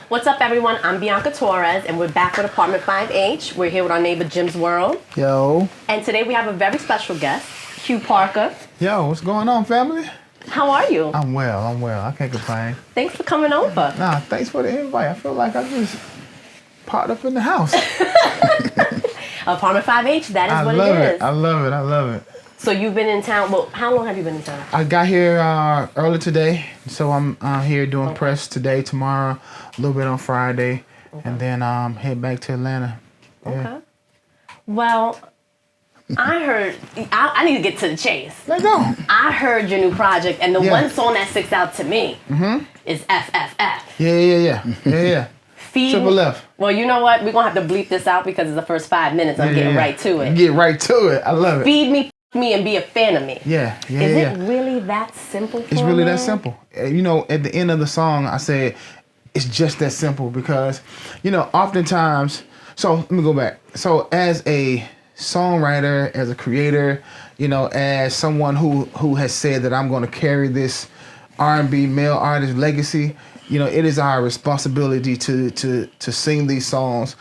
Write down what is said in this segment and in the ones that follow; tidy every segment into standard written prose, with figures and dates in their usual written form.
What's up, everyone? I'm Bianca Torres, and we're back with Apartment 5H. We're here with our neighbor, Jim's World. Yo. And today we have a very special guest, Hugh Parker. Yo, what's going on, family? How are you? I'm well. I can't complain. Thanks for coming over. Nah, thanks for the invite. I feel like I just popped up in the house. Apartment 5H, that is what it is. I love it. So you've been in town, well, how long have you been in town? I got here early today, so I'm here doing press today, tomorrow, a little bit on Friday, and then head back to Atlanta. Yeah. Okay. Well, I heard, I need to get to the chase. Let's go. I heard your new project, and the one song that sticks out to me is FFF. Yeah. Triple F. Well, you know what? We're going to have to bleep this out because it's the first 5 minutes. I'm getting right to it. Get right to it. I love it. Feed me, me, and be a fan of me. Yeah. Is it really that simple for It's really me? that simple. You know, at the end of the song, I said, it's just that simple because, you know, oftentimes, so let me go back. So as a songwriter, as a creator, you know, as someone who has said that I'm going to carry this R&B male artist legacy, you know, it is our responsibility to sing these songs,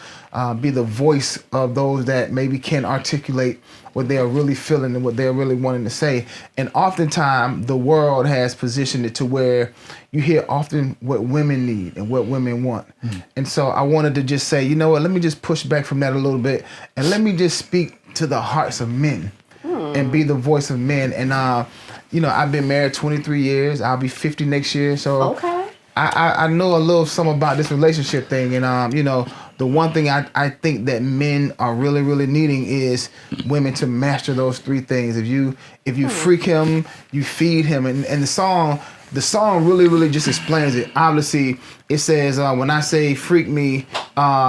be the voice of those that maybe can articulate what they are really feeling and what they're really wanting to say. And oftentimes, the world has positioned it to where you hear often what women need and what women want. And so I wanted to just say, you know what, let me just push back from that a little bit and let me just speak to the hearts of men and be the voice of men. And, you know, I've been married 23 years. I'll be 50 next year. So I know a little something about this relationship thing. And, you know, the one thing I think that men are really, really needing is women to master those three things. If you freak him, you feed him. And the song really, really just explains it. Obviously, it says, when I say freak me,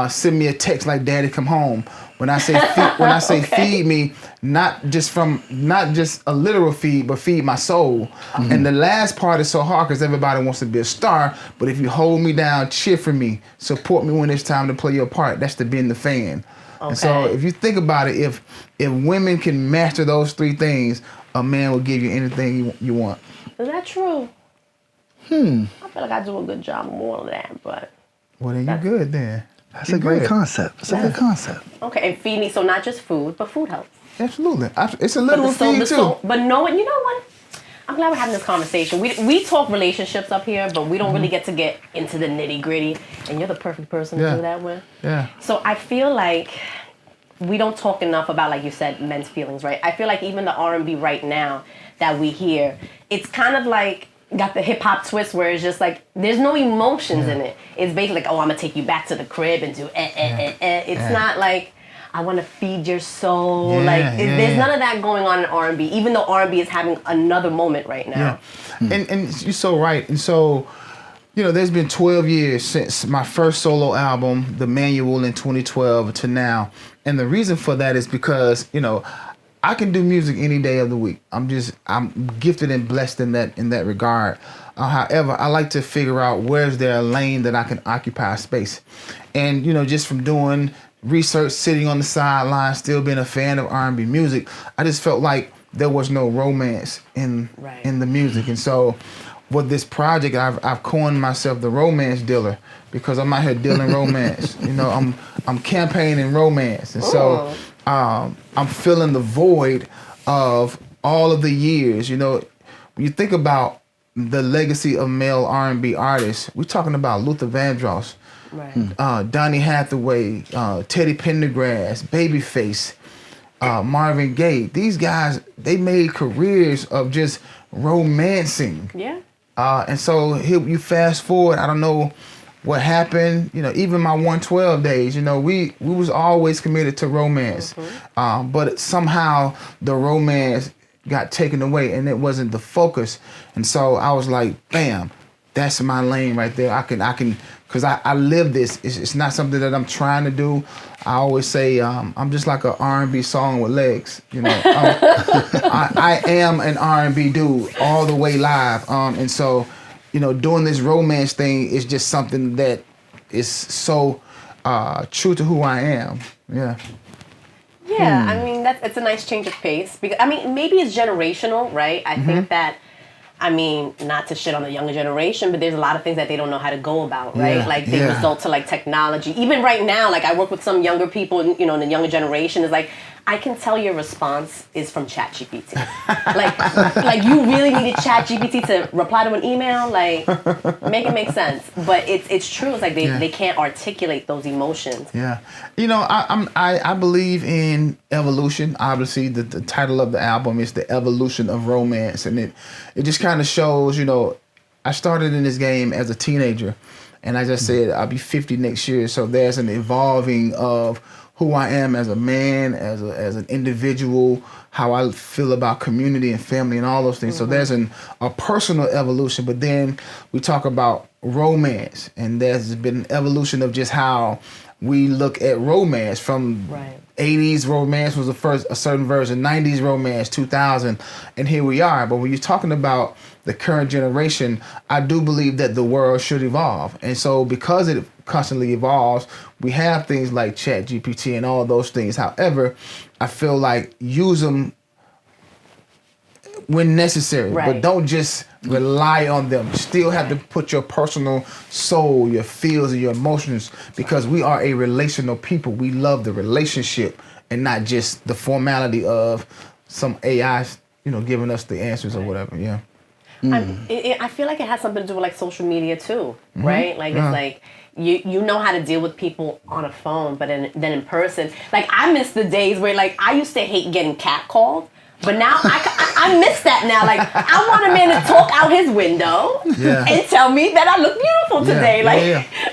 send me a text like daddy come home. When I say feed me, not just a literal feed, but feed my soul. And the last part is so hard because everybody wants to be a star. But if you hold me down, cheer for me, support me when it's time to play your part. That's to being the fan. Okay. And so if you think about it, if women can master those three things, a man will give you anything you want. Is that true? I feel like I do a good job more of that, but. Well, then you're good then. That's a great concept. It's a good concept. Okay, and feed me, so not just food, but food helps. Absolutely. It's a literal feed too. But you know what? I'm glad we're having this conversation. We talk relationships up here, but we don't really get into the nitty gritty. And you're the perfect person to do that with. Yeah. So I feel like we don't talk enough about, like you said, men's feelings, right? I feel like even the R&B right now that we hear, it's kind of like got the hip hop twist where it's just like there's no emotions in it. It's basically like, oh, I'm gonna take you back to the crib and do It's not like I want to feed your soul. There's none of that going on in R&B. Even though R&B is having another moment right now. Yeah. And you're so right. And so, you know, there's been 12 years since my first solo album, The Manual, in 2012 to now. And the reason for that is because, you know, I can do music any day of the week. I'm gifted and blessed in that regard. However, I like to figure out where's there a lane that I can occupy space. And, you know, just from doing research, sitting on the sidelines, still being a fan of R&B music, I just felt like there was no romance in the music. And so with this project, I've coined myself the romance dealer because I'm out here dealing romance. You know, I'm campaigning romance. And so I'm filling the void of all of the years. You know, when you think about the legacy of male R&B artists, we're talking about Luther Vandross, Donny Hathaway, Teddy Pendergrass, Babyface, Marvin Gaye. These guys, they made careers of just romancing. Yeah. And so you fast forward, I don't know what happened, you know, even my 112 days, you know, we was always committed to romance. But somehow the romance got taken away and it wasn't the focus. And so I was like, bam, that's my lane right there. I can, because I live this. It's not something that I'm trying to do. I always say I'm just like an R&B song with legs. You know, I am an R&B dude all the way live. And so, you know, doing this romance thing is just something that is so true to who I am. Yeah. Yeah, I mean, it's a nice change of pace. Because I mean, maybe it's generational, right? I think that I mean, not to shit on the younger generation, but there's a lot of things that they don't know how to go about, right? Yeah, Like they yeah. result to like technology. Even right now, like I work with some younger people, you know, in the younger generation. Is like, I can tell your response is from ChatGPT. like you really needed ChatGPT to reply to an email. Like, make it make sense. But it's true. It's like they can't articulate those emotions. Yeah, you know, I believe in evolution. Obviously, the title of the album is The Evolution of Romance, and it just kind of shows, you know, I started in this game as a teenager, and I just said I'll be 50 next year. So there's an evolving of who I am as a man, as an individual, how I feel about community and family and all those things. So there's a personal evolution, but then we talk about romance, and there's been an evolution of just how we look at romance from 80s romance was a certain version, 90s romance, 2000, and here we are. But when you're talking about the current generation, I do believe that the world should evolve. And so because it constantly evolves, we have things like ChatGPT and all those things. However, I feel like use them when necessary, but don't just rely on them. You still have to put your personal soul, your feels, and your emotions, because we are a relational people. We love the relationship and not just the formality of some AI, you know, giving us the answers or whatever. Yeah. I feel like it has something to do with like social media too, right? Like it's like you know how to deal with people on a phone, but then in person, like I miss the days where like I used to hate getting catcalled. But now I miss that now. Like I want a man to talk out his window and tell me that I look beautiful today.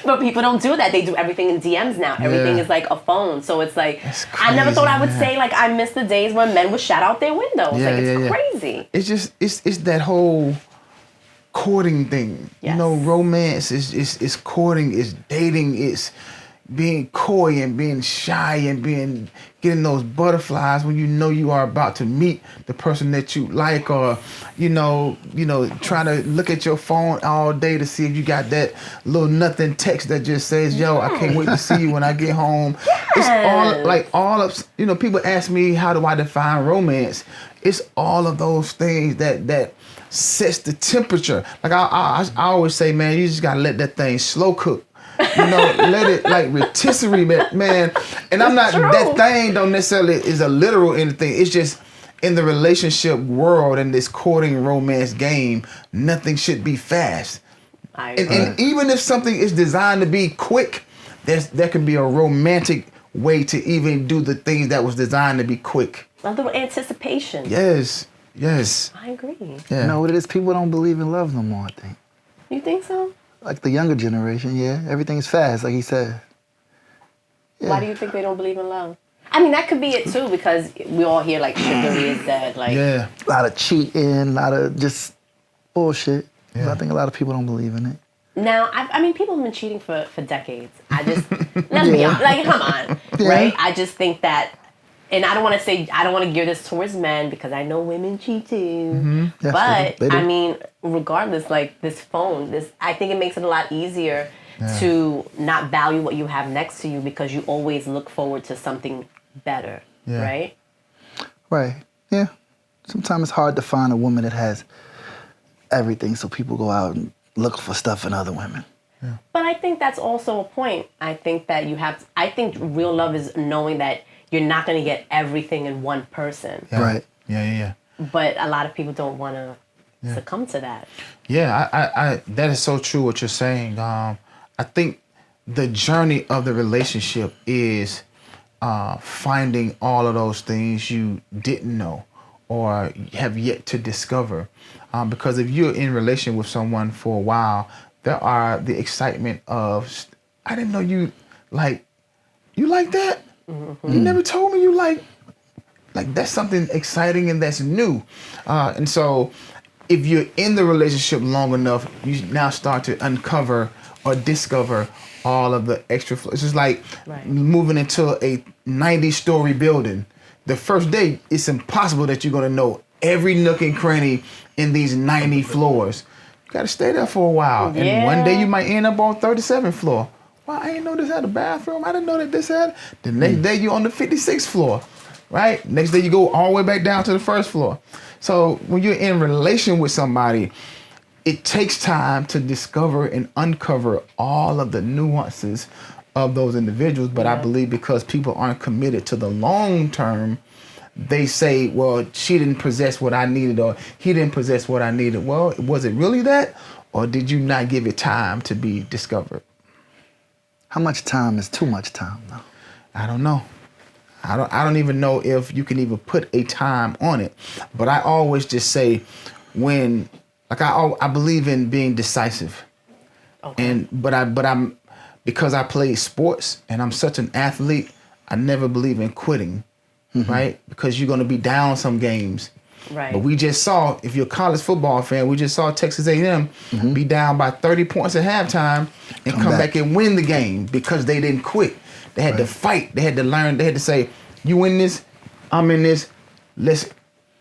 But people don't do that. They do everything in DMs now. Everything is like a phone. So it's like I never thought I would say like I miss the days when men would shout out their windows. It's crazy. It's just it's that whole courting thing. You know, romance is courting, is dating, is being coy and being shy and getting those butterflies when you know you are about to meet the person that you like, or you know trying to look at your phone all day to see if you got that little nothing text that just says, yo, I can't wait to see you when I get home. It's all of, you know, people ask me how do I define romance. It's all of those things that sets the temperature. Like I always say, man, you just gotta let that thing slow cook. You know, let it like rotisserie, man. And I'm not, that thing don't necessarily is a literal anything. It's just in the relationship world, in this courting romance game, nothing should be fast. And even if something is designed to be quick, there can be a romantic way to even do the things that was designed to be quick. A little anticipation. Yes. I agree. Yeah. You know what it is? People don't believe in love no more, I think. You think so? Like the younger generation, everything is fast, like he said. Yeah. Why do you think they don't believe in love? I mean, that could be it too, because we all hear like chivalry is dead. Like a lot of cheating, a lot of just bullshit. I think a lot of people don't believe in it. Now, I mean, people have been cheating for decades. I just, let's be honest, like, come on, right? I just think that, and I don't want to gear this towards men because I know women cheat too. But I mean, regardless, like this phone, I think it makes it a lot easier to not value what you have next to you because you always look forward to something better, right? Right. Yeah. Sometimes it's hard to find a woman that has everything, so people go out and look for stuff in other women. Yeah. But I think that's also a point. I think that I think real love is knowing that you're not going to get everything in one person. Yeah. Right. Yeah. But a lot of people don't want to succumb to that. Yeah, I that is so true what you're saying. I think the journey of the relationship is finding all of those things you didn't know or have yet to discover. Because if you're in relation with someone for a while, there are the excitement of, I didn't know you like that? You never told me you like that's something exciting and that's new. And so if you're in the relationship long enough, you now start to uncover or discover all of the extra. It's just like moving into a 90-story building. The first day, it's impossible that you're going to know every nook and cranny in these 90 floors. You got to stay there for a while. Yeah. And one day you might end up on 37th floor. Well, I didn't know this had a bathroom. I didn't know that this had. The next day you're on the 56th floor, right? Next day you go all the way back down to the first floor. So when you're in relation with somebody, it takes time to discover and uncover all of the nuances of those individuals. But I believe because people aren't committed to the long term, they say, well, she didn't possess what I needed, or he didn't possess what I needed. Well, was it really that? Or did you not give it time to be discovered? How much time is too much time, though? I don't know. I don't even know if you can even put a time on it. But I always just say when, like I believe in being decisive. Okay. But I'm because I play sports and I'm such an athlete, I never believe in quitting. Right? Because you're going to be down some games. Right. But we just saw, if you're a college football fan, we just saw Texas A&M be down by 30 points at halftime and come back and win the game because they didn't quit. They had to fight. They had to learn. They had to say, you in this, I'm in this. Let's,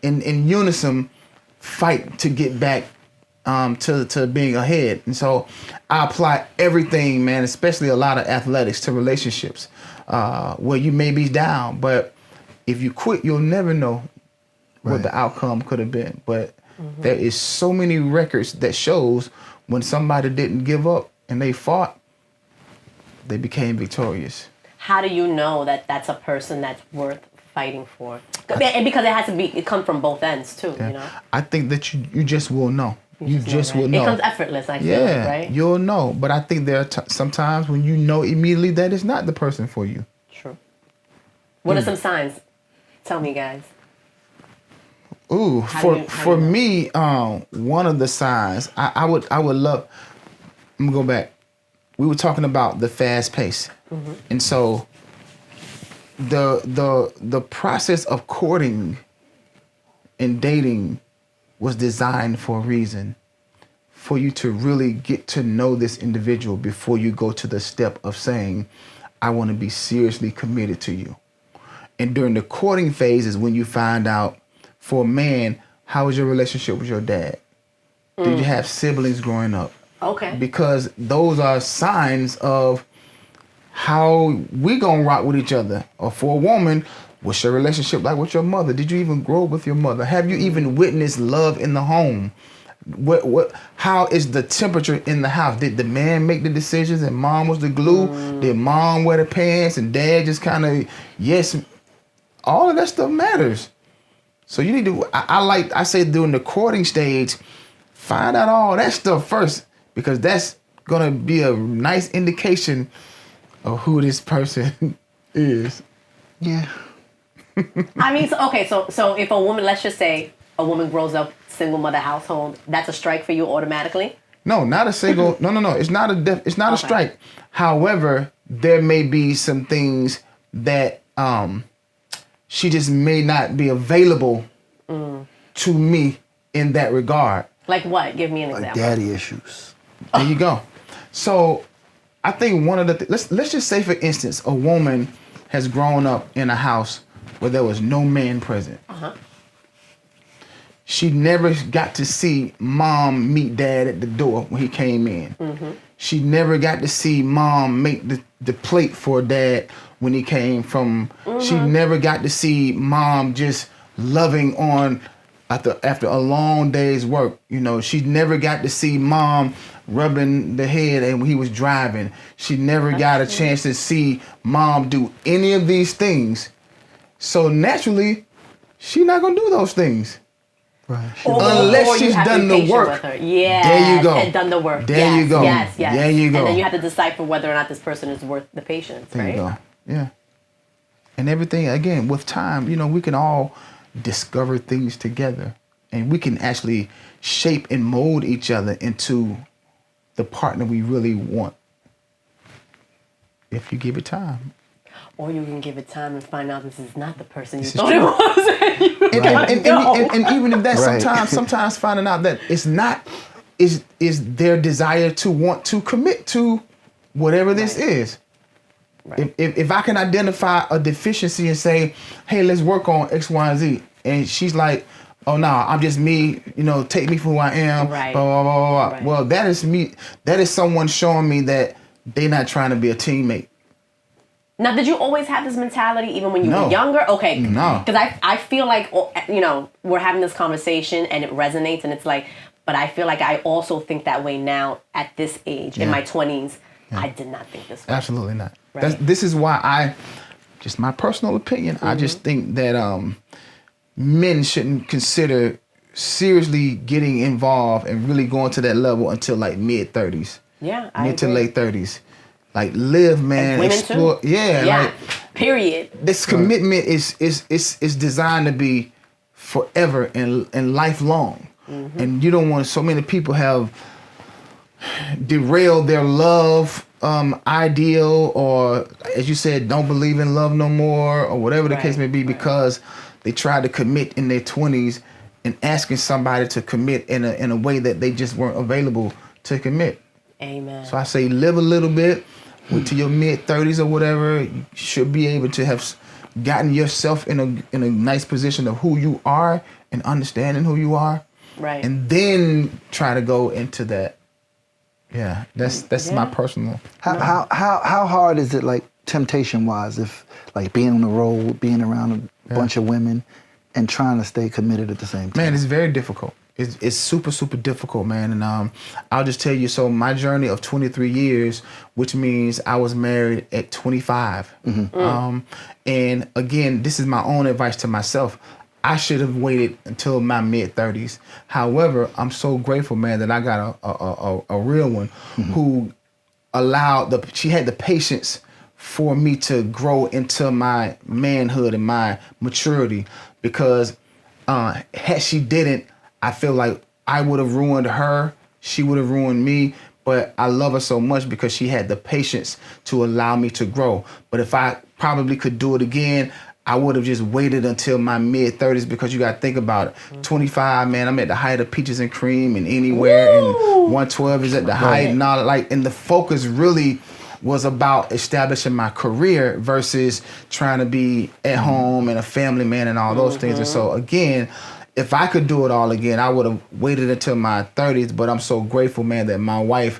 in unison, fight to get back to being ahead. And so I apply everything, man, especially a lot of athletics, to relationships where you may be down, but if you quit, you'll never know what the outcome could have been. But there is so many records that shows when somebody didn't give up and they fought, they became victorious. How do you know that that's a person that's worth fighting for? And because it comes from both ends too, you know? I think that you just will know. You just will know. It comes effortless, I feel like, right? You'll know. But I think there are sometimes when you know immediately that it's not the person for you. True. What are some signs? Tell me, guys. Ooh, for me, one of the signs I would love. I'm gonna go back. We were talking about the fast pace, and so the process of courting and dating was designed for a reason, for you to really get to know this individual before you go to the step of saying, I want to be seriously committed to you. And during the courting phase is when you find out, for a man, how was your relationship with your dad? Did you have siblings growing up? Okay. Because those are signs of how we gonna rock with each other. Or for a woman, what's your relationship like with your mother? Did you even grow up with your mother? Have you even witnessed love in the home? How is the temperature in the house? Did the man make the decisions and mom was the glue? Did mom wear the pants and dad just kind of, yes? All of that stuff matters. So you need to, I say during the courting stage, find out all that stuff first, because that's gonna be a nice indication of who this person is. Yeah. I mean, so if a woman, let's just say a woman grows up single mother household, that's a strike for you automatically? No, not a single, no. It's not a strike. However, there may be some things that she just may not be available to me in that regard. Like what? Give me an example. Like daddy issues. There you go. So I think one of the let's just say, for instance, a woman has grown up in a house where there was no man present. She never got to see mom meet dad at the door when he came in. She never got to see mom make the plate for dad when he came from. She never got to see mom just loving on after a long day's work. You know, she never got to see mom rubbing the head and when he was driving. She never got a chance to see mom do any of these things. So naturally, she's not gonna do those things. Right. Unless she's done the work. Yeah. There you go. And done the work. There you go. Yes. There you go. And then you have to decipher whether or not this person is worth the patience, there right? You go. Yeah. And everything, again, with time, you know, we can all discover things together. And we can actually shape and mold each other into the partner we really want. If you give it time. Or you can give it time and find out this is not the person you thought it was. And even if that sometimes finding out that it's not, is their desire to want to commit to whatever this is. Right. If I can identify a deficiency and say, hey, let's work on X, Y, and Z. And she's like, oh no, I'm just me, you know, take me for who I am. Right. Blah, blah, blah, blah. Right. Well, that is me. That is someone showing me that they're not trying to be a teammate. Now, did you always have this mentality even when you No. were younger? Okay. No. Because I feel like, we're having this conversation and it resonates and it's like, but I feel like I also think that way now at this age, in my 20s. I did not think this way. Absolutely not. Right. This is why just my personal opinion, I just think that men shouldn't consider seriously getting involved and really going to that level until like mid-30s. Yeah, I mid to agree. late 30s. Like live, man. Women explore. too. Yeah, like period. this commitment is designed to be forever and lifelong. And you don't want, so many people have derailed their love ideal, or as you said, don't believe in love no more, or whatever the case may be, because they tried to commit in their 20s and asking somebody to commit in a way that they just weren't available to commit. Amen. So I say live a little bit, wait till your mid-30s or whatever. You should be able to have gotten yourself in a nice position of who you are and understanding who you are. Right. And then try to go into that. Yeah, that's my personal. How hard is it, like, temptation wise, if like being on the road, being around a bunch of women, and trying to stay committed at the same time? Man, it's very difficult. It's super, super difficult, man. And I'll just tell you, so my journey of 23 years, which means I was married at 25. And again, this is my own advice to myself. I should have waited until my mid-30s. However, I'm so grateful, man, that I got a real one who she had the patience for me to grow into my manhood and my maturity, because had she didn't, I feel like I would have ruined her. She would have ruined me. But I love her so much because she had the patience to allow me to grow. But if I probably could do it again, I would have just waited until my mid-30s, because you got to think about it. 25, man, I'm at the height of peaches and cream and anywhere, and 112 is at the height and all that. Like, and the focus really was about establishing my career versus trying to be at home and a family man and all those things. And so again, if I could do it all again, I would have waited until my 30s. But I'm so grateful, man, that my wife,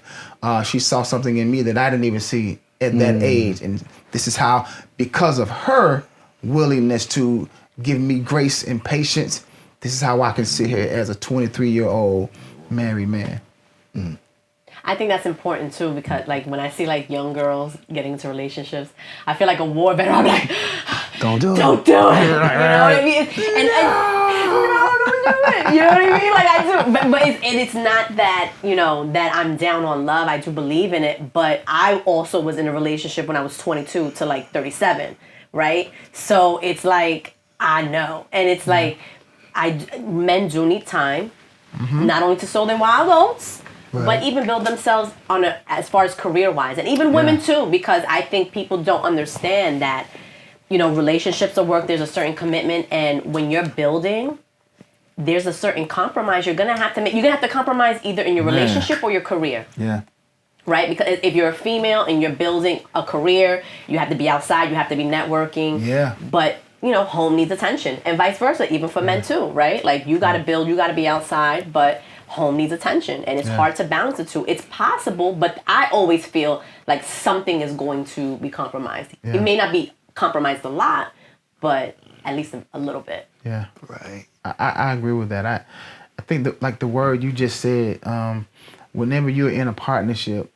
she saw something in me that I didn't even see at that age. And this is how, because of her willingness to give me grace and patience, this is how I can sit here as a 23-year-old married man. I think that's important too, because like when I see like young girls getting into relationships, I feel like a war veteran. I'm like, Don't do it. don't do it. You know what I mean? Don't do it. You know what I mean? Like I do, but it's not that, that I'm down on love. I do believe in it, but I also was in a relationship when I was 22 to like 37, right? So it's like I know, and it's like men do need time, not only to sow their wild oats. Right. But even build themselves as far as career-wise, and even women too, because I think people don't understand that, relationships are work. There's a certain commitment, and when you're building, there's a certain compromise you're gonna have to make. You're gonna have to compromise either in your relationship or your career. Yeah. Right? Because if you're a female and you're building a career, you have to be outside. You have to be networking. Yeah. But home needs attention, and vice versa, even for men too. Right? Like you got to build, you got to be outside, but home needs attention, and it's hard to balance the two. It's possible, but I always feel like something is going to be compromised. Yeah. It may not be compromised a lot, but at least a little bit. Yeah. Right. I agree with that. I think that, like the word you just said, whenever you're in a partnership,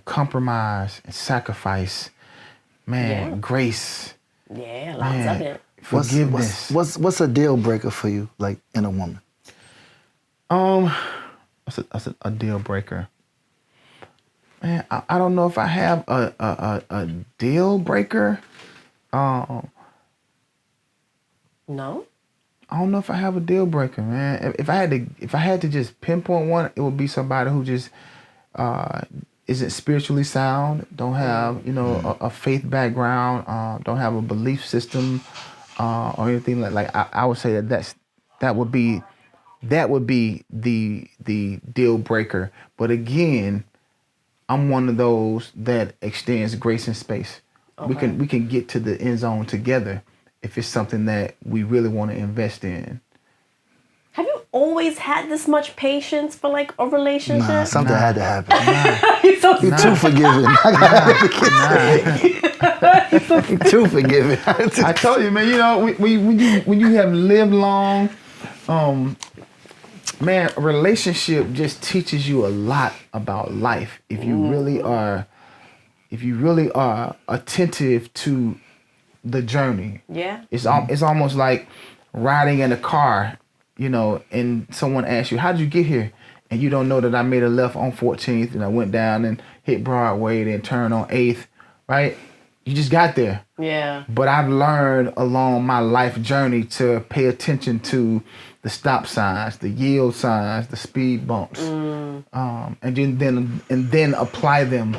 compromise and sacrifice, man, grace. Yeah, lots of it. Forgiveness. What's a deal breaker for you, like, in a woman? What's a deal breaker? Man, I don't know if I have a deal breaker. No? I don't know if I have a deal breaker, man. If I had to just pinpoint one, it would be somebody who just isn't spiritually sound, don't have a faith background, don't have a belief system, or anything like. I would say that would be the deal breaker. But again, I'm one of those that extends grace and space. Okay. We can get to the end zone together if it's something that we really want to invest in. Have you always had this much patience for like a relationship? Nah, something had to happen. You're so You're too forgiving. You're too forgiving. I told you, man. You know, when you have lived long, man, a relationship just teaches you a lot about life. If you really are attentive to the journey. Yeah. It's almost like riding in a car, you know, and someone asks you, "How did you get here?" And you don't know that I made a left on 14th and I went down and hit Broadway, then turned on 8th, right? You just got there. Yeah. But I've learned along my life journey to pay attention to the stop signs, the yield signs, the speed bumps, and then apply them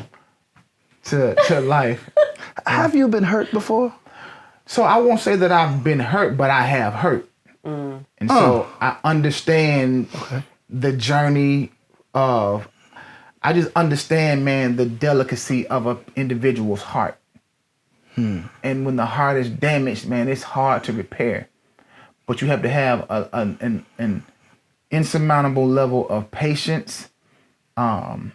to life. Have you been hurt before? So I won't say that I've been hurt, but I have hurt. And so I understand the journey of, I just understand, man, the delicacy of an individual's heart. And when the heart is damaged, man, it's hard to repair. But you have to have an insurmountable level of patience. Yeah,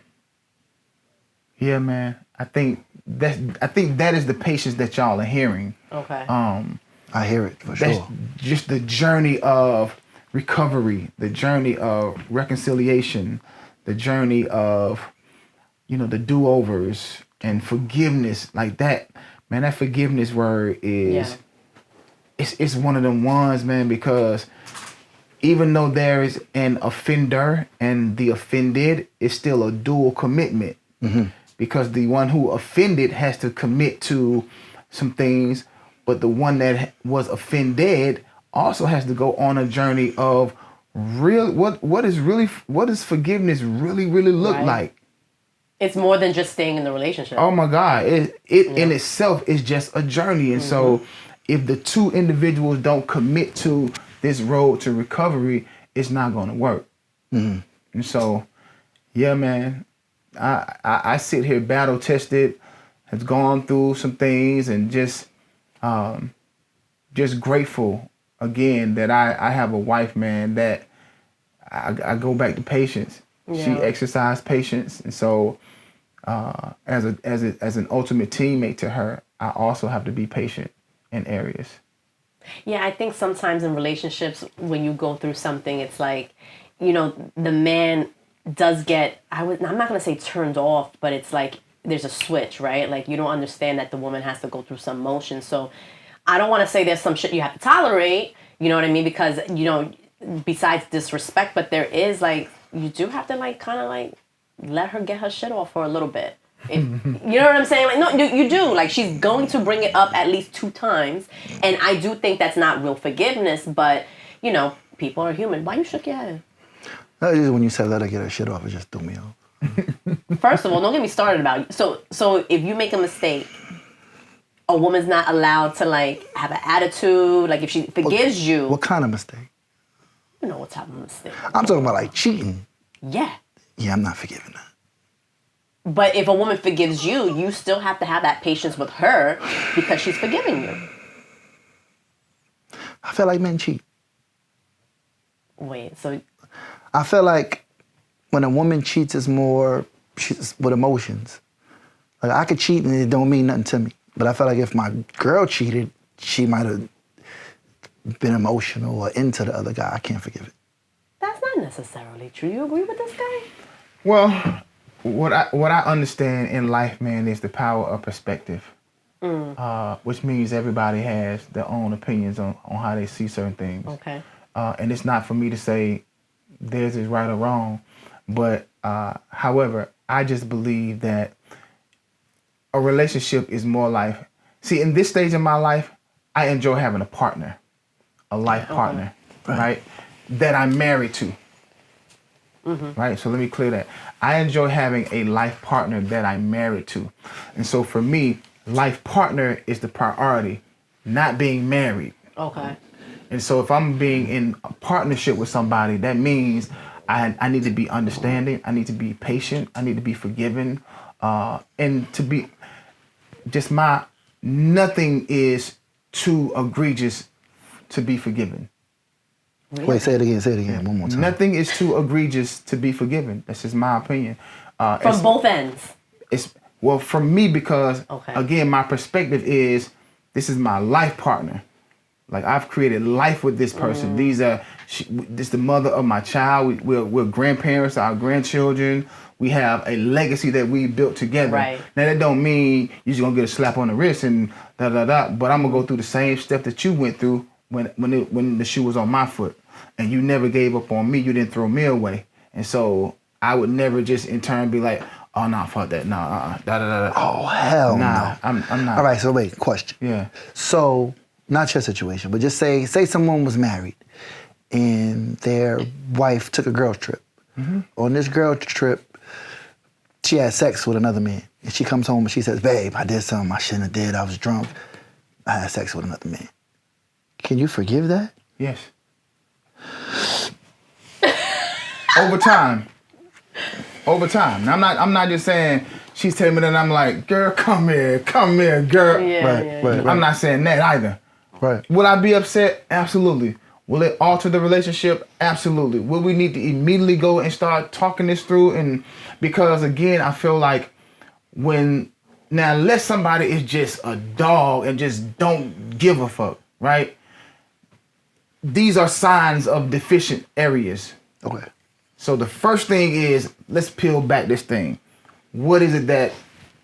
man. I think that is the patience that y'all are hearing. Okay. I hear it for That's sure. just the journey of recovery, the journey of reconciliation, the journey of, you know, the do-overs and forgiveness, like that. Man, that forgiveness word is, it's one of them ones, man, because even though there is an offender and the offended, it's still a dual commitment. Because the one who offended has to commit to some things, but the one that was offended also has to go on a journey of what does forgiveness really look like? It's more than just staying in the relationship. Oh my God, it in itself is just a journey, and so if the two individuals don't commit to this road to recovery, it's not going to work. And so, yeah, man, I sit here battle tested, has gone through some things, and just grateful again that I have a wife, man, that I go back to patience. Yeah. She exercised patience, and so as an ultimate teammate to her, I also have to be patient in areas. Yeah, I think sometimes in relationships, when you go through something, it's like, you know, the man does get, I'm not going to say turned off, but it's like there's a switch, right? Like you don't understand that the woman has to go through some motion. So I don't want to say there's some shit you have to tolerate, you know what I mean? Because, you know, besides disrespect, but there is like, you do have to like kind of like let her get her shit off for a little bit. You know what I'm saying? Like, no, you do. Like, she's going to bring it up at least 2 times. And I do think that's not real forgiveness, but, you know, people are human. Why you shook your head? That is when you said let her get her shit off, it just threw me off. First of all, don't get me started about it. So if you make a mistake, a woman's not allowed to, like, have an attitude. Like, if she forgives you. What kind of mistake? You know what type of mistake. I'm talking about, like, cheating. Yeah. Yeah, I'm not forgiving that. But if a woman forgives you, you still have to have that patience with her because she's forgiving you. I feel like men cheat. Wait, so... I feel like when a woman cheats, it's more she's with emotions. Like, I could cheat and it don't mean nothing to me. But I feel like if my girl cheated, she might have been emotional or into the other guy. I can't forgive it. That's not necessarily true. You agree with this guy? Well, what I understand in life, man, is the power of perspective. Which means everybody has their own opinions on how they see certain things. Okay. And it's not for me to say theirs is right or wrong. But however, I just believe that a relationship is more like, see, in this stage of my life, I enjoy having a partner, a life partner, right? That I'm married to. Right? So let me clear that. I enjoy having a life partner that I'm married to. And so for me, life partner is the priority, not being married. Okay. And so if I'm being in a partnership with somebody, that means I need to be understanding, I need to be patient, I need to be forgiving, and to be just nothing is too egregious to be forgiven. Wait, say it again, one more time. Nothing is too egregious to be forgiven. That's just my opinion. From both ends. It's well from me because Okay. again, my perspective is this is my life partner. Like I've created life with this person. This is the mother of my child. We're grandparents, our grandchildren. We have a legacy that we built together. Right. Now that don't mean you're just gonna get a slap on the wrist and da da da. But I'm gonna go through the same step that you went through when the shoe was on my foot, and you never gave up on me. You didn't throw me away, and so I would never just in turn be like, oh nah, fuck that, nah, da da da. Oh hell Nah, no. I'm not. All right, so wait, question. Yeah. So, not your situation, but just say someone was married and their wife took a girls trip. Mm-hmm. On this girls trip, she had sex with another man. And she comes home and she says, babe, I did something I shouldn't have did. I was drunk. I had sex with another man. Can you forgive that? Yes. Over time. Now, I'm not just saying she's telling me that I'm like, girl, come here, girl. Yeah, Right. I'm not saying that either. Right. Will I be upset? Absolutely. Will it alter the relationship? Absolutely. Will we need to immediately go and start talking this through? And because again, I feel like unless somebody is just a dog and just don't give a fuck, right? These are signs of deficient areas. Okay. So the first thing is, let's peel back this thing. What is it that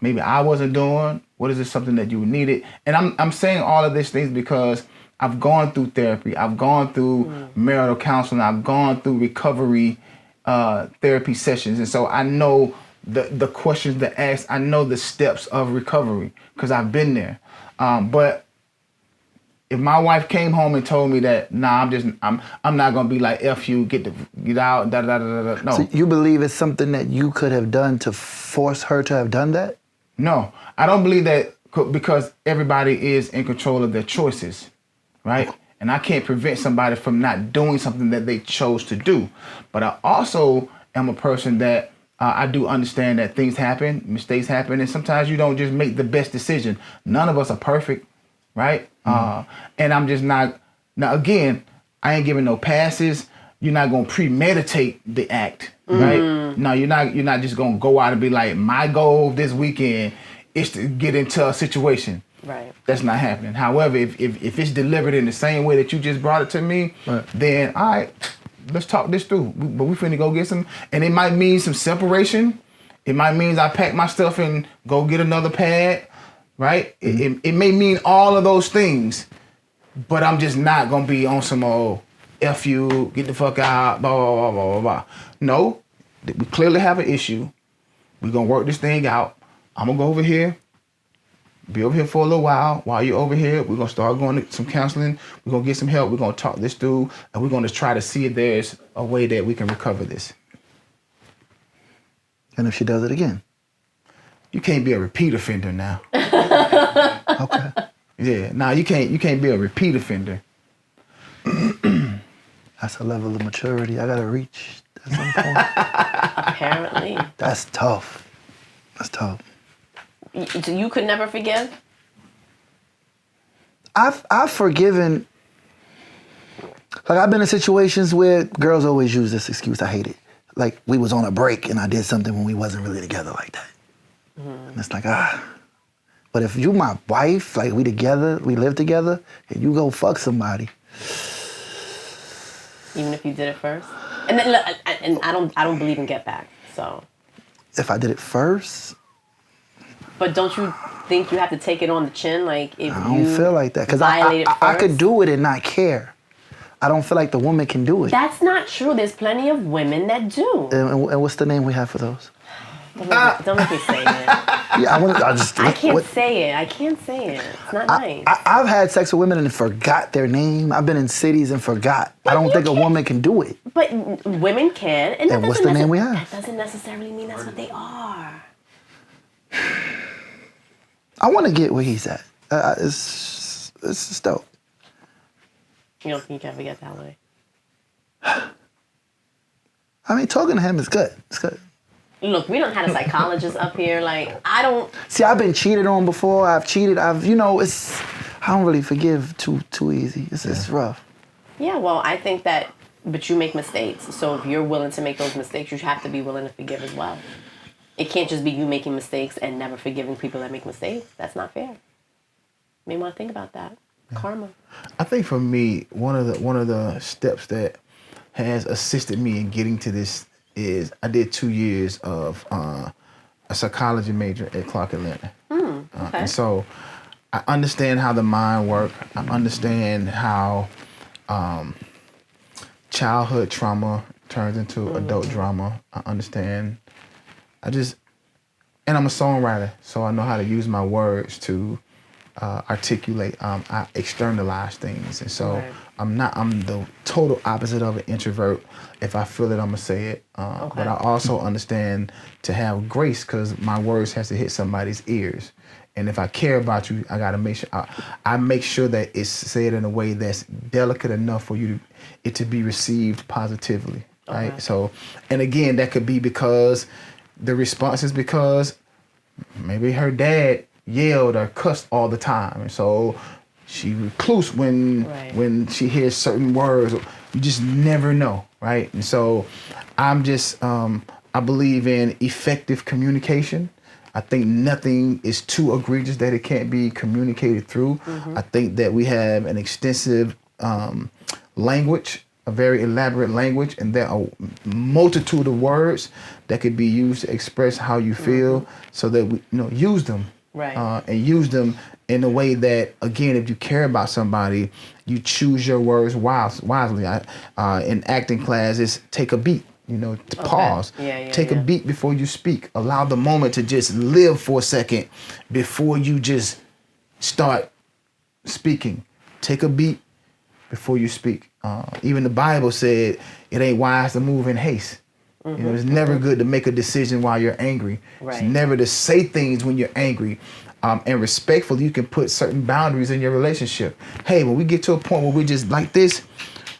maybe I wasn't doing? What is it something that you needed? And I'm saying all of these things because I've gone through therapy. I've gone through marital counseling. I've gone through recovery therapy sessions. And so I know the questions to ask. I know the steps of recovery because I've been there. But if my wife came home and told me that, nah, I'm not gonna be like F you, get out, da da da da da. No. So you believe it's something that you could have done to force her to have done that? No, I don't believe that because everybody is in control of their choices, right? And I can't prevent somebody from not doing something that they chose to do. But I also am a person that I do understand that things happen, mistakes happen, and sometimes you don't just make the best decision. None of us are perfect, right? And I'm just not. Now, again, I ain't giving no passes. You're not gonna premeditate the act, right? No, you're not just gonna go out and be like, my goal this weekend is to get into a situation. Right. That's not happening. However, if it's delivered in the same way that you just brought it to me, then all right, let's talk this through. But we finna go get some, and it might mean some separation. It might mean I pack my stuff and go get another pad, right? It may mean all of those things, but I'm just not gonna be on some old F you, get the fuck out, blah, blah, blah, blah, blah, blah. No, we clearly have an issue. We're gonna work this thing out. I'm gonna go over here, be over here for a little while. While you're over here, we're gonna start going to some counseling. We're gonna get some help. We're gonna talk this through, and we're gonna try to see if there's a way that we can recover this. And if she does it again? You can't be a repeat offender now. Okay. Yeah, nah, you can't be a repeat offender. That's a level of maturity I gotta reach at some point. Apparently. That's tough. That's tough. You could never forgive? I've forgiven. Like I've been in situations where girls always use this excuse. I hate it. Like we was on a break and I did something when we wasn't really together like that. And it's like But if you my wife, like we together, we live together, and you go fuck somebody. Even if you did it first? And then, look, and I don't believe in get back. So. If I did it first. But don't you think you have to take it on the chin? Like if I don't feel like that because I could do it and not care. I don't feel like the woman can do it. That's not true. There's plenty of women that do. And what's the name we have for those? Don't make me say it. Yeah, I can't say it. I can't say it. It's not nice. I've had sex with women and forgot their name. I've been in cities and forgot. I don't think a woman can do it. But women can. And what's the name we have? That doesn't necessarily mean that's what they are. I want to get where he's at. It's dope. You don't think you can ever get that way? I mean, talking to him is good. It's good. Look, we don't have a psychologist up here. Like, I don't... See, I've been cheated on before. I don't really forgive too easy. It's rough. Yeah, well, I think that, but you make mistakes. So if you're willing to make those mistakes, you have to be willing to forgive as well. It can't just be you making mistakes and never forgiving people that make mistakes. That's not fair. You may want to think about that. Yeah. Karma. I think for me, one of the steps that has assisted me in getting to this is I did 2 years of a psychology major at Clark Atlanta. Okay. And so I understand how the mind works. I understand how childhood trauma turns into adult drama. I understand. And I'm a songwriter, so I know how to use my words to articulate. I externalize things, and so I'm the total opposite of an introvert. If I feel it, I'm gonna say it. But I also understand to have grace, because my words has to hit somebody's ears. And if I care about you, I gotta make sure I make sure that it's said in a way that's delicate enough for it to be received positively, right? So, and again, that could be because the response is because maybe her dad yelled or cussed all the time, and so she recluse when she hears certain words. You just never know, right? And so I'm just I believe in effective communication. I think nothing is too egregious that it can't be communicated through. I think that we have an extensive language, a very elaborate language, and there are a multitude of words that could be used to express how you feel, so that we use them. And use them in a way that, again, if you care about somebody, you choose your words wisely. In acting class, it's take a beat. To pause. Take a beat before you speak. Allow the moment to just live for a second before you just start speaking. Take a beat before you speak. Even the Bible said it ain't wise to move in haste. It's never good to make a decision while you're angry. It's never to say things when you're angry. And respectfully, you can put certain boundaries in your relationship. Hey, when we get to a point where we just like this,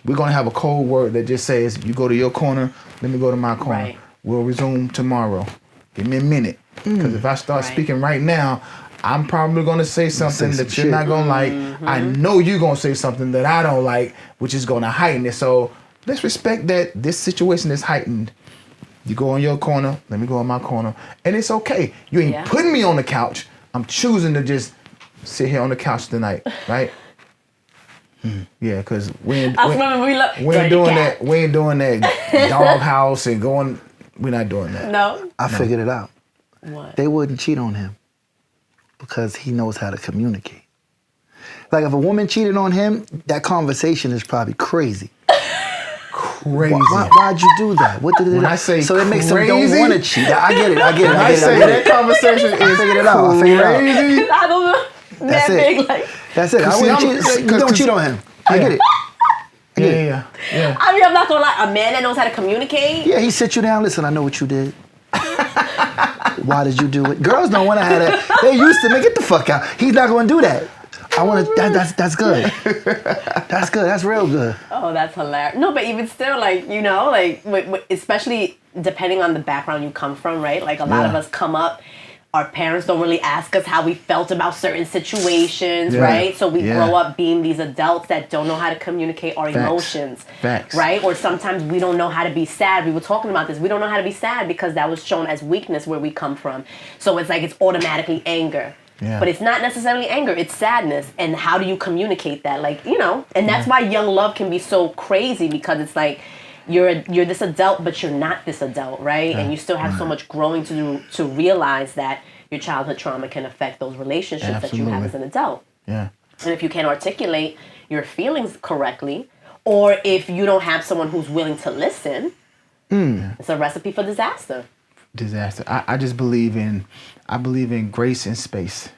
we're going to have a code word that just says, you go to your corner, let me go to my corner. We'll resume tomorrow. Give me a minute. Because if I start speaking right now, I'm probably going to say something that you're not going to like. I know you're going to say something that I don't like, which is going to heighten it. So let's respect that this situation is heightened. You go in your corner, let me go in my corner. And it's okay. You ain't putting me on the couch. I'm choosing to just sit here on the couch tonight, right? Yeah, because we ain't doing that. We ain't doing that doghouse and going. We're not doing that. No. I figured it out. What? They wouldn't cheat on him because he knows how to communicate. Like if a woman cheated on him, that conversation is probably crazy. Crazy. Why'd you do that? What did when I say so it makes crazy, them don't want to cheat. I get it. When I say that conversation is figured it out. crazy. I don't know. That's it. Big, like. That's it. I wouldn't cheat. You don't cheat on him. I get it. Yeah. I mean, I'm not gonna lie. A man that knows how to communicate. Yeah, he sit you down. Listen, I know what you did. Why did you do it? Girls don't want to have that. They used to get the fuck out. He's not going to do that. I want to. That's good. That's good. That's real good. Oh, that's hilarious. No, but even still, especially depending on the background you come from, right? Like a lot of us come up. Our parents don't really ask us how we felt about certain situations, right? So we grow up being these adults that don't know how to communicate our emotions, right? Or sometimes we don't know how to be sad. We were talking about this. We don't know how to be sad because that was shown as weakness where we come from. So it's like it's automatically anger. Yeah. But it's not necessarily anger. It's sadness. And how do you communicate that? And that's why young love can be so crazy, because it's like, you're this adult, but you're not this adult, right? Yeah. And you still have so much growing to do to realize that your childhood trauma can affect those relationships that you have as an adult. Yeah. And if you can't articulate your feelings correctly, or if you don't have someone who's willing to listen, it's a recipe for disaster. I just believe in grace and space.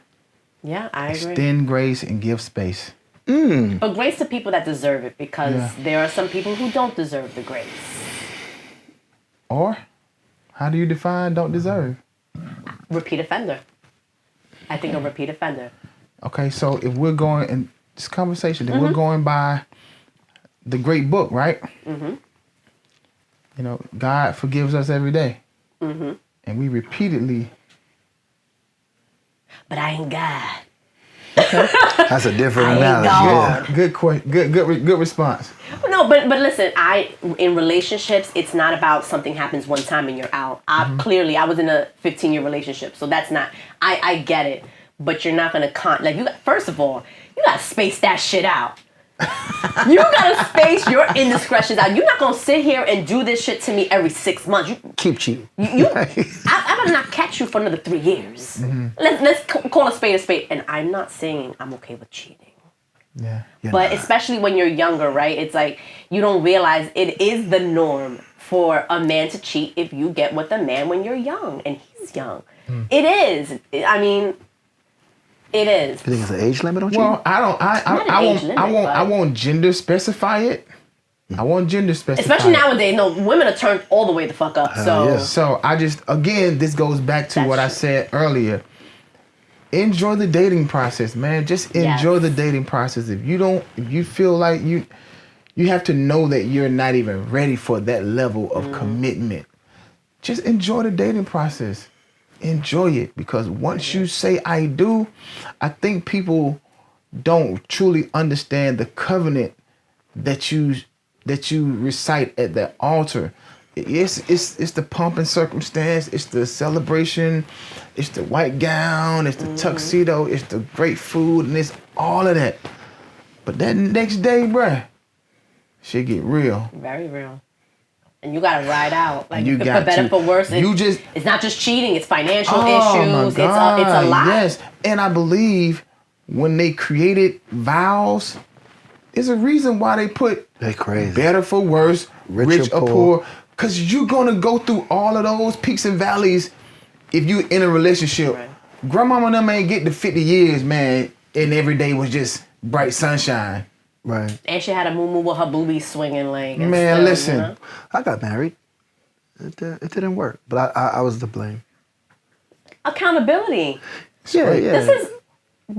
Yeah, I agree. Extend grace and give space. But grace to people that deserve it, because there are some people who don't deserve the grace. Or, how do you define don't deserve? Repeat offender. I think a repeat offender. Okay, so if we're going in this conversation, if we're going by the great book, right? God forgives us every day. And we repeatedly. But I ain't God. Okay. That's a different analogy. Yeah. Good response. No, but listen, in relationships, it's not about something happens one time and you're out. Clearly, I was in a 15-year relationship, so that's not. I get it, but you're not gonna first of all, you gotta space that shit out. You gotta space your indiscretions out. You're not gonna sit here and do this shit to me every 6 months. You Keep cheating. I better not catch you for another 3 years. Let's call a spade, and I'm not saying I'm okay with cheating. Yeah. But especially when you're younger, right? It's like you don't realize it is the norm for a man to cheat if you get with a man when you're young and he's young. It is. I mean, it is. You think it's an age limit on cheating? Well, I won't gender specify it. I won't gender specify. Especially it. nowadays, no, women are turned all the way the fuck up. So, yeah. So I just, again, this goes back to what I said earlier. Enjoy the dating process, man. Just enjoy the dating process. If you feel like you have to know that you're not even ready for that level of commitment, just enjoy the dating process. Enjoy it, because once you say I do, I think people don't truly understand the covenant that you recite at the altar. It's the pomp and circumstance, it's the celebration, it's the white gown, it's the tuxedo, it's the great food, and it's all of that. But that next day, bruh, shit get real. very real. And you gotta ride out. Like, You for got better, to. for worse. It's not just cheating, it's financial issues. It's a lot. Yes, and I believe when they created vows, there's a reason why they put They crazy. better for worse, rich or poor. Because you're going to go through all of those peaks and valleys if you in a relationship. Right. Grandmama and them ain't get to 50 years, man, and every day was just bright sunshine. Right. And she had a moo with her boobies swinging like. Man, listen. You know? I got married. It didn't work, but I was to blame. Accountability. Yeah.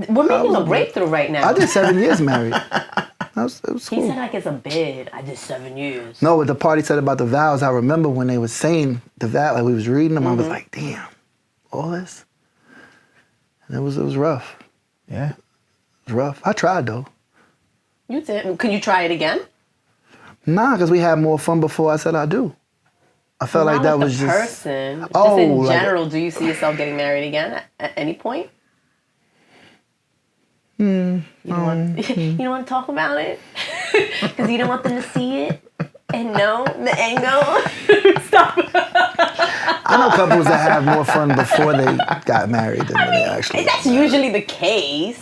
We're making a breakthrough right now. I did 7 years married. It was He cool. said like it's a bid. I did 7 years. No, what the party said about the vows, I remember when they was saying the vow, like we was reading them, I was like, damn, all this? And it was rough. Yeah. It was rough. I tried though. You did. Could you try it again? Nah, because we had more fun before I said I do. I felt like that was just person. Just Oh, in like- general, do you see yourself getting married again at any point? You don't want to talk about it because you don't want them to see it and know the angle. Stop. I know couples that have more fun before they got married than when they actually. That's usually the case.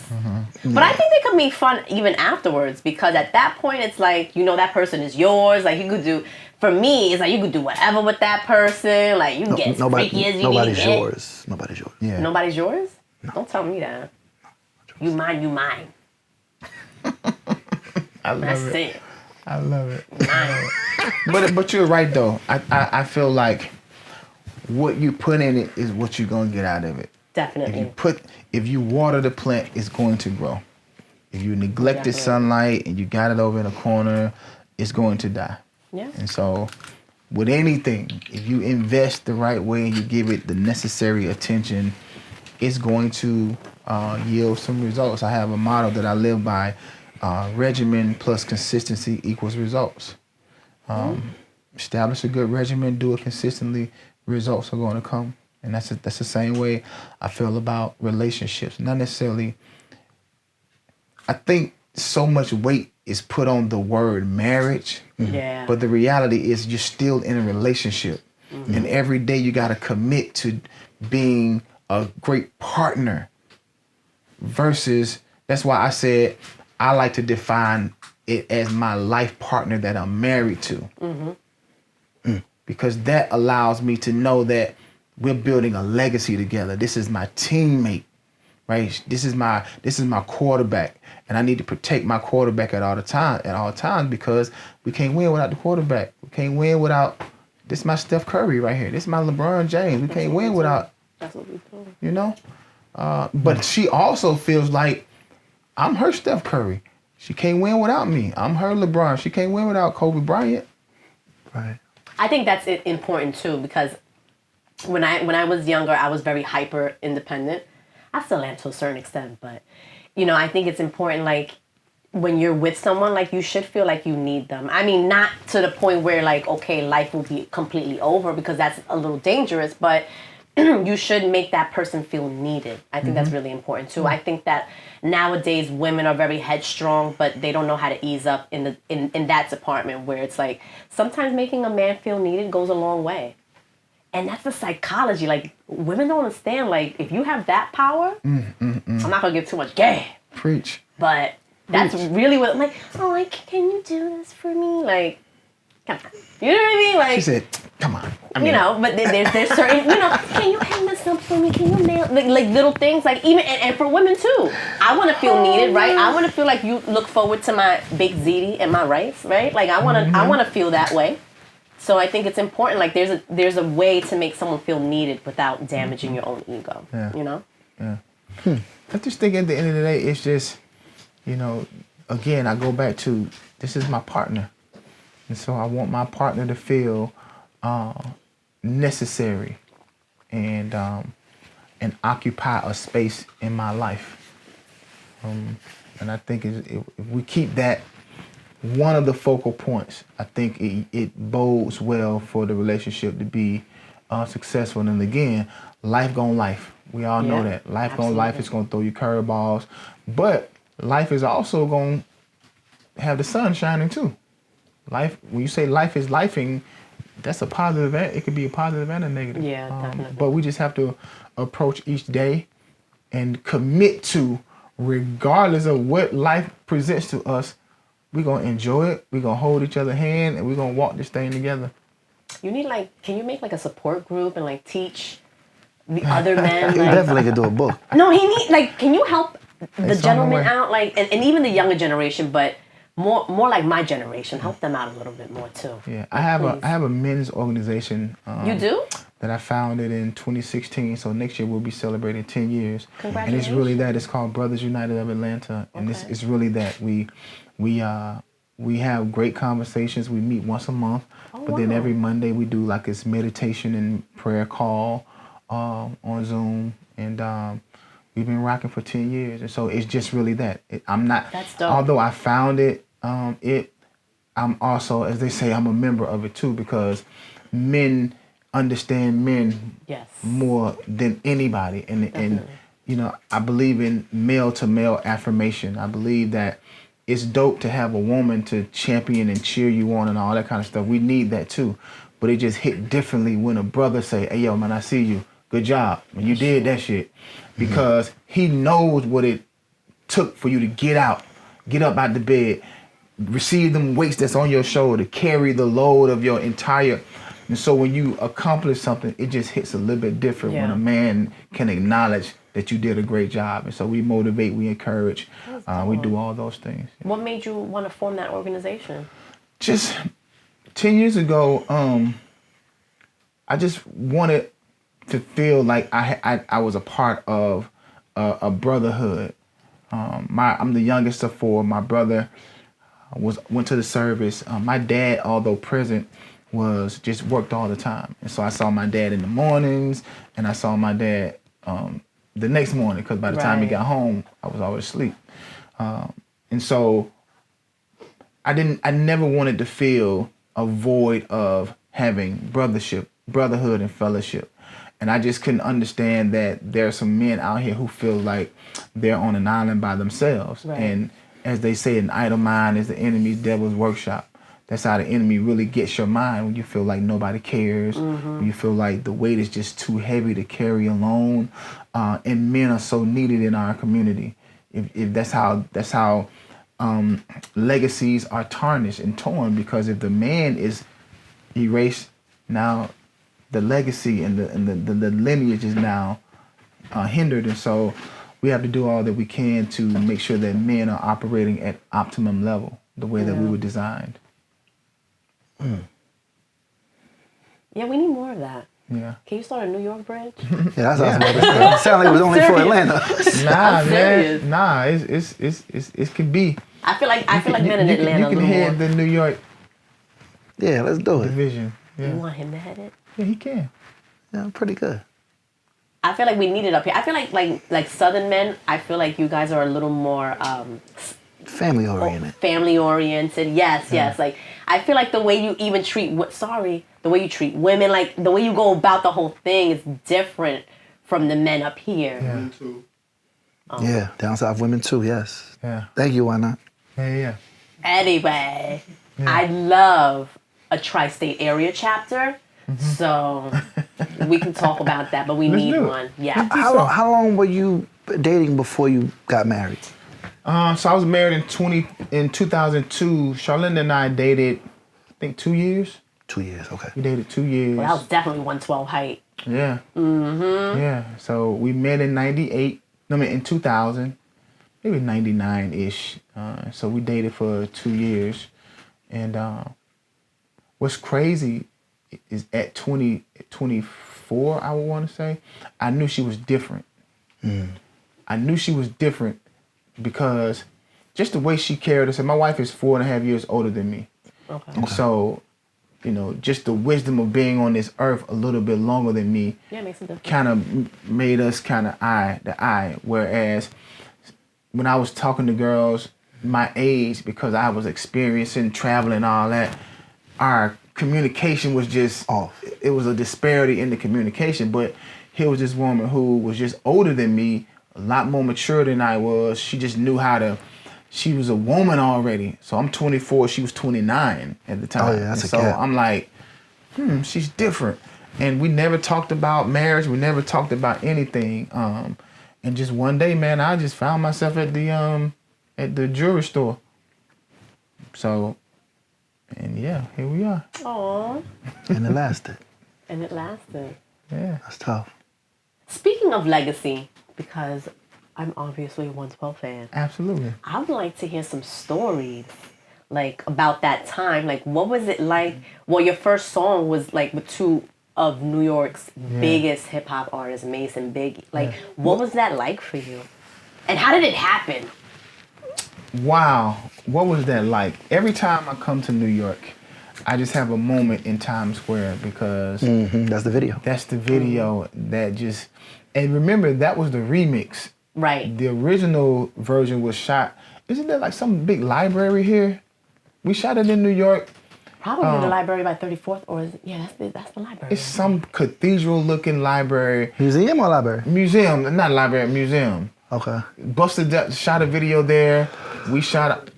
But I think they could be fun even afterwards, because at that point it's like, you know, that person is yours. Like, you could do, for me, it's like you could do whatever with that person. Like, you can get as freaky as you need to Nobody's get. yours. Nobody's yours. Yeah. Nobody's yours? No. Don't tell me that. You mine, you mine. I love That's it. it. I love it. Mine. But you're right though. I feel like what you put in it is what you're gonna get out of it. Definitely. If you water the plant, it's going to grow. If you neglected sunlight and you got it over in a corner, it's going to die. Yeah. And so with anything, if you invest the right way and you give it the necessary attention, it's going to yield some results. I have a motto that I live by: regimen plus consistency equals results. Establish a good regimen, do it consistently, results are going to come. And that's the same way I feel about relationships. Not necessarily, I think so much weight is put on the word marriage. Yeah. But the reality is you're still in a relationship. And every day you got to commit to being a great partner versus, that's why I said I like to define it as my life partner that I'm married to. Because that allows me to know that we're building a legacy together. This is my teammate, right? This is my quarterback, and I need to protect my quarterback at all times because we can't win without the quarterback. We can't win without. This is my Steph Curry right here. This is my LeBron James. We can't win without. That's what we do. You know, but she also feels like I'm her Steph Curry. She can't win without me. I'm her LeBron. She can't win without Kobe Bryant. Right. I think that's important too, because when I was younger, I was very hyper independent. I still am to a certain extent, but you know, I think it's important. Like, when you're with someone, like, you should feel like you need them. I mean, not to the point where, like, okay, life will be completely over, because that's a little dangerous, but you should make that person feel needed. I think that's really important too. I think that nowadays women are very headstrong, but they don't know how to ease up in that department, where it's like sometimes making a man feel needed goes a long way. And that's the psychology. Like, women don't understand, like, if you have that power, I'm not gonna give too much game. Preach. But that's really what, like, oh, like, can you do this for me? Like, come on. You know what I mean? Like, She said, come on. I mean, you know, but there's certain, you know, can you hang this up for me? Can you nail, like little things, like, even, and for women too. I want to feel needed, right? I want to feel like you look forward to my baked ziti and my rice, right? Like, I want to feel that way. So I think it's important. Like, there's a way to make someone feel needed without damaging your own ego. Yeah. You know? Yeah. I just think at the end of the day, it's just, you know, again, I go back to, this is my partner. And so I want my partner to feel necessary and occupy a space in my life. And I think if we keep that one of the focal points, I think it bodes well for the relationship to be successful. And again, life gon' life. We all know that. Life gon' life. It's gonna throw you curveballs. But life is also gonna have the sun shining too. Life, when you say life is lifing, that's a positive. It could be a positive and a negative. Yeah, definitely. But we just have to approach each day and commit to, regardless of what life presents to us, we're going to enjoy it, we're going to hold each other's hand, and we're going to walk this thing together. You need, like, can you make, like, a support group and, like, teach the other men? You Like, definitely could do a book. no, he need, like, can you help the It's on the gentleman way. out? Like, and even the younger generation, but more like my generation, help them out a little bit more too. Yeah, Like, I have please. a men's organization. You do? That I founded in 2016. So next year we'll be celebrating 10 years. Congratulations. And it's really that. It's called Brothers United of Atlanta, and Okay. it's really that. We have great conversations. We meet once a month, but then wow. every Monday we do like this meditation and prayer call on Zoom, and we've been rocking for 10 years. And so it's just really that. I'm not. That's dope. Although I founded it, I'm also, as they say, I'm a member of it too, because men understand men Yes. more than anybody, and you know, I believe in male to male affirmation. I believe that it's dope to have a woman to champion and cheer you on and all that kind of stuff. We need that too, but it just hit differently when a brother say, "Hey, yo, man, I see you. Good job. You did that shit," because he knows what it took for you to get up out the bed, receive them weights that's on your shoulder, carry the load of your entire. And so when you accomplish something, it just hits a little bit different when Yeah. a man can acknowledge that you did a great job. And so we motivate, we encourage, we do all those things. What made you want to form that organization? Just 10 years ago, I just wanted to feel like I was a part of a brotherhood. I'm the youngest of four. My brother went to the service. My dad, although present, was just worked all the time. And so I saw my dad in the mornings, and I saw my dad the next morning, because by the time he Right. got home, I was always asleep. And so I never wanted to feel a void of having brotherhood and fellowship. And I just couldn't understand that there are some men out here who feel like they're on an island by themselves. Right. And as they say, an idle mind is the enemy's devil's workshop. That's how the enemy really gets your mind, when you feel like nobody cares, when you feel like the weight is just too heavy to carry alone. And men are so needed in our community. If that's how legacies are tarnished and torn, because if the man is erased, now the legacy and the lineage is now hindered. And so we have to do all that we can to make sure that men are operating at optimum level, the way that we were designed. Yeah, we need more of that. Yeah. Can you start a New York bridge? Yeah, that's what I was about to say. It sounded like it was only for Atlanta. Nah, I'm man. serious. Nah, it could be. I feel like men in Atlanta You a can little head more. the New York Yeah, let's do it. division. Yeah. You want him to head it? Yeah, he can. Yeah, pretty good. I feel like we need it up here. I feel like Southern men, I feel like you guys are a little more family oriented. Family oriented. Yes, yes. Like I feel like the way you even treat the way you treat women, like the way you go about the whole thing is different from the men up here. Yeah. Me too. Yeah, down south women too. Yes. Yeah. Thank you. Why not? Yeah. Anyway, I love a tri-state area chapter. So we can talk about that, but we Let's need do it. one. Yeah. How long were you dating before you got married? So I was married in 2002. Charlene and I dated, I think 2 years. 2 years. Okay. We dated 2 years. Well, that was definitely 112 height. Yeah. Mm-hmm. Yeah. So we met in 98. No, I mean in 2000. Maybe 99-ish. So we dated for 2 years. And what's crazy is at 24, I would want to say, I knew she was different. I knew she was different because just the way she carried herself. My wife is 4.5 years older than me. Okay. And so, you know, just the wisdom of being on this earth a little bit longer than me Yeah, it makes a difference. kind of made us kind of eye. Whereas when I was talking to girls my age, because I was experiencing traveling and all that, our communication was just Off. It was a disparity in the communication. But here was this woman who was just older than me, a lot more mature than I was. She just knew how to. She was a woman already. So I'm 24. She was 29 at the time. Oh, yeah, that's and a so gap. I'm like, she's different. And we never talked about marriage. We never talked about anything. And just one day, man, I just found myself at the jewelry store. So, and yeah, here we are. Aw. And it lasted. And it lasted. Yeah. That's tough. Speaking of legacy, because I'm obviously a 112 fan, Absolutely. I would like to hear some stories, like, about that time. Like, what was it like? Well, your first song was, like, with two of New York's biggest hip-hop artists, Mace and Biggie. Like, what was that like for you? And how did it happen? Wow. What was that like? Every time I come to New York, I just have a moment in Times Square because That's the video. that's the video that just... And remember, that was the remix. Right. The original version was shot... Isn't there like some big library here? We shot it in New York. Probably the library by 34th, or is it, yeah, that's the library. It's some cathedral-looking library. Museum or library? Museum. Not library, museum. Okay. Busted that, shot a video there. We shot...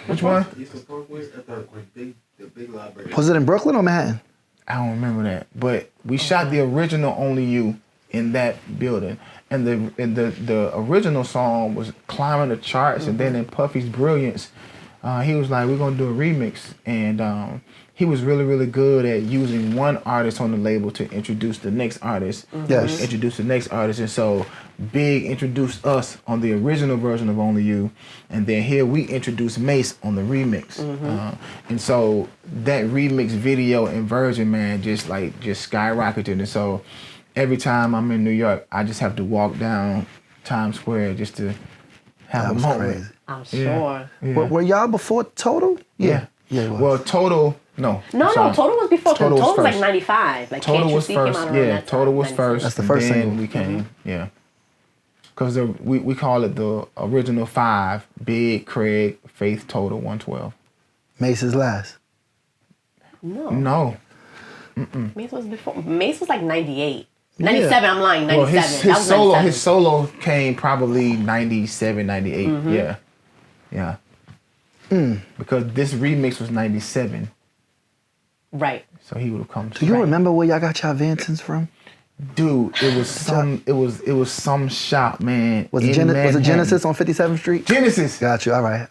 Which one? Eastern Parkway at the big library. Was it in Brooklyn or Manhattan? I don't remember that, but we shot the original "Only You" in that building, and the original song was climbing the charts, and then in Puffy's brilliance, he was like, "We're gonna do a remix," and he was really good at using one artist on the label to introduce the next artist. Yes. which introduced the next artist, and so Big introduced us on the original version of "Only You," and then here we introduced Mace on the remix. And so that remix video and version, man, just skyrocketed. And so every time I'm in New York, I just have to walk down Times Square just to have That a was moment. crazy. I'm sure. Yeah. Were y'all before Total? Yeah. Yeah, it was. Well, Total, no. No, sorry. Total was before. Total Total was was like first. 95. Like, Total Can't You was See came first. out around Yeah, that Total time, was 96. first. That's the first and then single. we came. Yeah. Because we call it the original 5: Big, Craig, Faith, Total, 112. Mace's last. No. No. Mace was before. Mace was like 98. 97, I'm lying, 97. Well, That was 97. his solo came probably 97, 98. Yeah. Yeah. Because this remix was 97. Right. So he would have come. Do you remember where y'all got y'all Vantons from? Dude, it was some shop, man. Was it, in was it Manhattan. Genesis on 57th Street? Genesis. Got you. All right.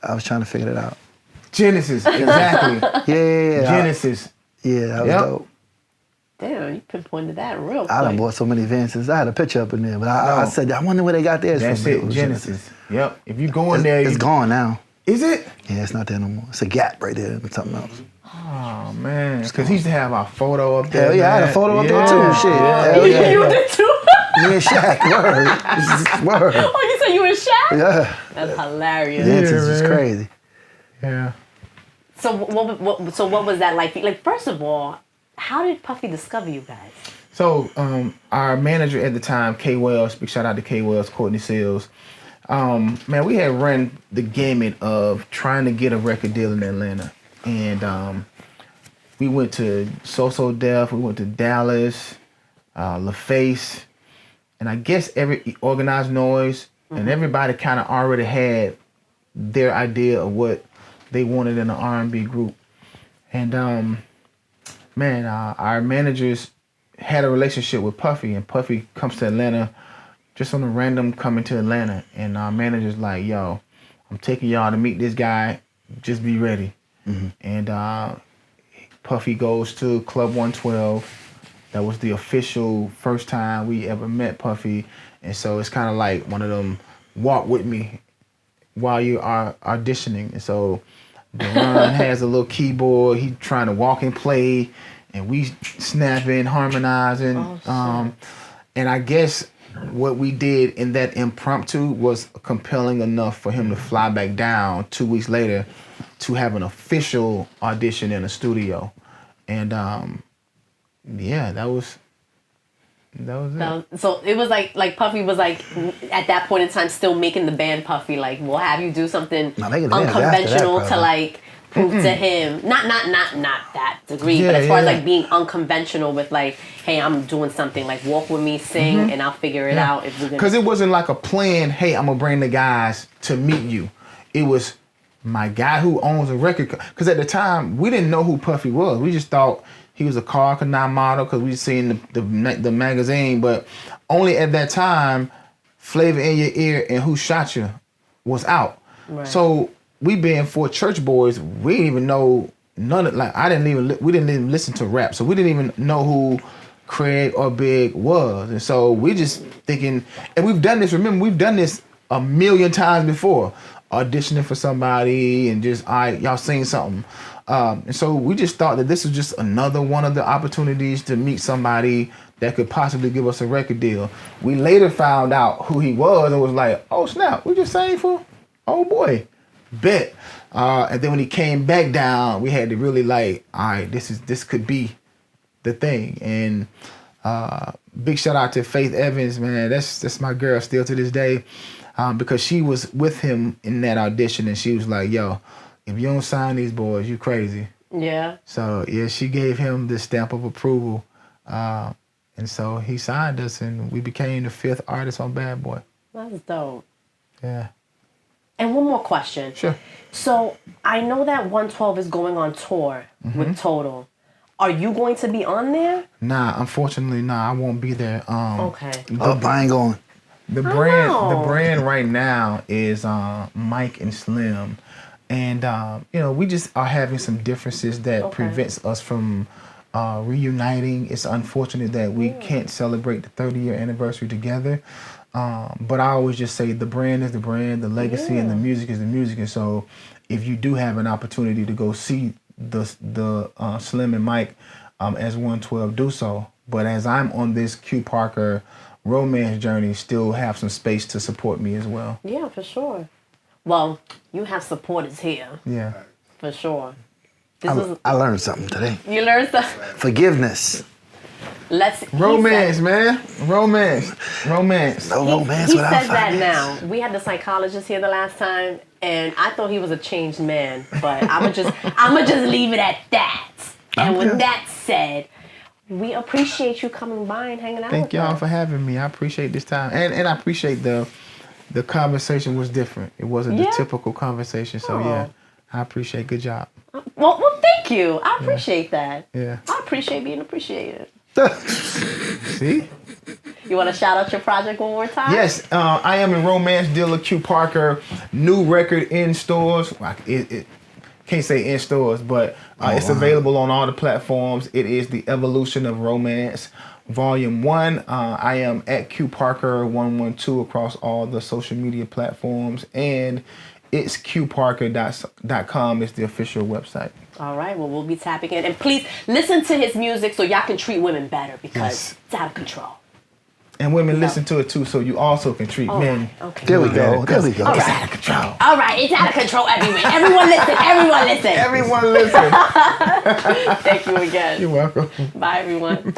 I was trying to figure it out. Genesis, exactly. Yeah. Genesis. Yeah, that was Yep. dope. Damn, you pinpointed that real quick. I done bought so many Vantons. I had a picture up in there, but I said, I wonder where they got theirs That's from. it, was Genesis. Yep. If you go in there, It's gone now. Is it? Yeah, it's not there no more. It's a gap right there with something else. Oh man, because he used to have our photo up there. Hell yeah, I had a man. photo up there too. Shit. Hell You yeah. did too? Me and Shaq. Word. Word. Oh, you said you were Shaq? Yeah. That's hilarious. Vantons is man. crazy. Yeah. So what was that like? Like, first of all, how did Puffy discover you guys? So our manager at the time, K Wells, big shout out to K Wells, Courtney Seals. man, we had run the gamut of trying to get a record deal in Atlanta. And we went to So Def, we went to Dallas, LaFace, and I guess every Organized Noise, and everybody kind of already had their idea of what they wanted in an R&B group. And man, our managers had a relationship with Puffy, and Puffy comes to Atlanta just on a random coming to Atlanta, and our manager's like, yo, I'm taking y'all to meet this guy, just be ready. And Puffy goes to Club 112. That was the official first time we ever met Puffy, and so it's kind of like one of them walk with me while you are auditioning. And so Deron has a little keyboard, he trying to walk and play, and we snapping, harmonizing. And I guess what we did in that impromptu was compelling enough for him to fly back down 2 weeks later to have an official audition in a studio. And yeah, that was it. So it was like Puffy was like at that point in time still making the band Puffy. Like, we'll have you do something unconventional to like prove to him. Not that degree, but as far as like being unconventional with like, hey, I'm doing something, like walk with me, sing, and I'll figure it out. If we're gonna. Because it wasn't like a plan, hey, I'm gonna bring the guys to meet you. It was my guy who owns a record. Because at the time, we didn't know who Puffy was. We just thought he was a car model because we seen the magazine. But only at that time, Flavor in Your Ear and Who Shot You was out. Right. So we being 4 church boys, we didn't even know none of, like, we didn't even listen to rap. So we didn't even know who Craig or Big was. And so we just thinking, and we've done this, remember, we've done this a million times before. Auditioning for somebody and just, all right, y'all sing something. And so we just thought that this was just another one of the opportunities to meet somebody that could possibly give us a record deal. We later found out who he was and was like, oh snap, we just sang for old boy. Bet. And then when he came back down, we had to really like, all right, this could be the thing. And big shout out to Faith Evans, man. That's my girl still to this day. Because she was with him in that audition, and she was like, yo, if you don't sign these boys, you crazy. Yeah. So, yeah, she gave him the stamp of approval. And so he signed us, and we became the 5th artist on Bad Boy. That's dope. Yeah. And one more question. Sure. So I know that 112 is going on tour with Total. Are you going to be on there? Nah, unfortunately, I won't be there. Okay. I ain't going. The brand right now is Mike and Slim, and we just are having some differences that prevents us from reuniting. It's unfortunate that we can't celebrate the 30-year anniversary together, but I always just say the brand is the brand, the legacy and the music is the music. And so, if you do have an opportunity to go see the Slim and Mike as 112, do so. But as I'm on this Q Parker romance journey, still have some space to support me as well. Yeah, for sure. Well, you have supporters here. Yeah. For sure. I learned something today. You learned something? Forgiveness. Romance, man. Romance. No romance he without said that finance. now. We had the psychologist here the last time, and I thought he was a changed man, but I'ma just leave it at that. And with that said, we appreciate you coming by and hanging out with us. Thank y'all for having me. I appreciate this time. And I appreciate the conversation was different. It wasn't the typical conversation. So yeah, I appreciate. Good job. Well, thank you. I appreciate that. Yeah. I appreciate being appreciated. See? You want to shout out your project one more time? Yes, I am a romance dealer, Q Parker. New record in stores. It can't say in stores, but it's available on all the platforms. It is The Evolution of Romance, Volume 1. I am at Q Parker 112 across all the social media platforms, and it's qparker.com is the official website. All right, well, we'll be tapping in. And please listen to his music so y'all can treat women better, because it's out of control. And women listen to it too, so you also can treat men. Okay. There we go. There we go. All It's right. out of control. All right, it's out of control everywhere. Everyone listen. Everyone listen. Everyone listen. Thank you again. You're welcome. Bye, everyone.